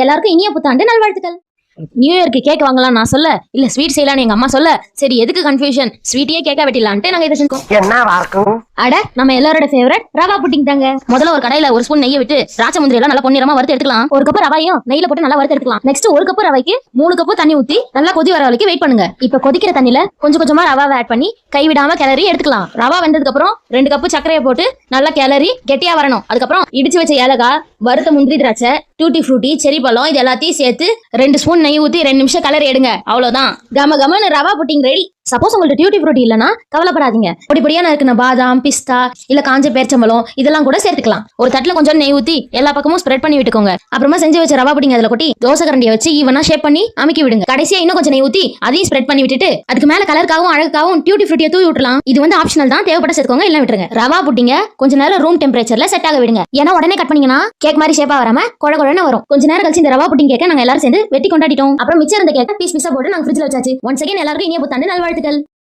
எல்லாருக்கும் இனிய புத்தாண்டு நல்வாழ்த்துக்கள். நியூ இயர்க்கு கேக் வாங்கலாம் நான் சொல்ல, இல்ல ஸ்வீட் செய்யலாம்னு எங்க அம்மா சொல்ல, சரி எதுக்கு கன்ஃபியூஷன், ஸ்வீட்டையே கேக்கா வெட்டிடலான்ட்டு நாங்க இதை செஞ்சோம். என்னவா இருக்கும்? அட நம்ம எல்லாரோட ஃபேவரட் ரவா புட்டிங் தாங்க. முதல்ல ஒரு கடாயில ஒரு ஸ்பூன் நெய்யை விட்டு திராட்சை முந்திரி எல்லாம் நல்லா பொன்னிறமா வறுத்து எடுத்துக்கலாம். ஒரு கப் ரவையும் நெய்யில போட்டு நல்லா வறுத்து எடுத்துக்கலாம். நெக்ஸ்ட் ஒரு கப் ரவைக்கு 3 கப் தண்ணி ஊத்தி நல்லா கொதி வர வரைக்கும் வெயிட் பண்ணுங்க. இப்ப கொதிக்கிற தண்ணில கொஞ்சம் கொஞ்சமா ரவாவை ஆட் பண்ணி கைவிடாம கிளறி எடுத்துக்கலாம். ரவா வெந்ததுக்கு அப்புறம் 2 கப் சர்க்கரையை போட்டு நல்லா கிளறி கெட்டியா வரணும். அதுக்கப்புறம் இடிச்சு வச்ச ஏலக்காய், வறுத்த முந்திரி திராட்சை, டூட்டி ஃப்ரூட்டி, செரி பழம் இது எல்லாத்தையும் சேர்த்து 2 ஸ்பூன் நெய் ஊத்தி 2 நிமிஷம் கலரி எடுங்க. அவ்வளவுதான், கம கமன்னு ரவா புட்டிங் ரெடி. சப்போஸ் உங்களுக்கு டியூட்டி ஃப்ரூட்டி இல்லனா கவலைப்படாதீங்க. பொடி பொடியான இருக்குன பாதாம், பிஸ்தா இல்ல காஞ்ச பேரிச்சம்பழம் இதெல்லாம் கூட சேர்த்துக்கலாம். ஒரு தட்டுல கொஞ்சம் நெய் ஊத்தி எல்லா பக்கமும் ஸ்ப்ரெட் பண்ணி விட்டுக்கோங்க. அப்புறமா செஞ்சு வச்ச ரவா புட்டிங் அதுல கொட்டி தோசை கரண்டியை வச்சு ஈவனா ஷேப் பண்ணி அமுக்கி விடுங்க. கடைசியா இன்னும் கொஞ்சம் நெய் ஊத்தி அதையும் ஸ்ப்ரெட் பண்ணி விட்டுட்டு அதுக்கு மேல கலருக்காகவும் அழகுக்காகவும் டியூட்டி ஃப்ரூட்டியை தூவி விட்டுலாம். இது வந்து ஆப்ஷனல் தான், தேவைப்பட்ட சேர்த்துக்கோங்க, இல்ல விட்டுருங்க. ரவா புட்டிங்க கொஞ்ச நேரம் ரூம் டெம்பரேச்சர்ல செட் ஆக விடுங்க. ஏன்னா உடனே கட் பண்ணீங்கன்னா கேக் மாதிரி ஷேப்பா வராம கொழ கொழன்னு வரும். கொஞ்ச நேரம் கழிச்சு இந்த ரவா புட்டிங் கேக்க நாங்க எல்லாரும் சேர்ந்து வெட்டி கொண்டாடிட்டோம். அப்புறம் மிச்சம் இருந்த கேக்க பீஸ் பீஸா போட்டு நாங்க ஃப்ரிட்ஜ்ல வச்சாச்சு. ஒன்ஸ் அகைன் எல்லாருக்கும் இனிய புத்தாண்டு நல்வாழ்த்துக்கள்.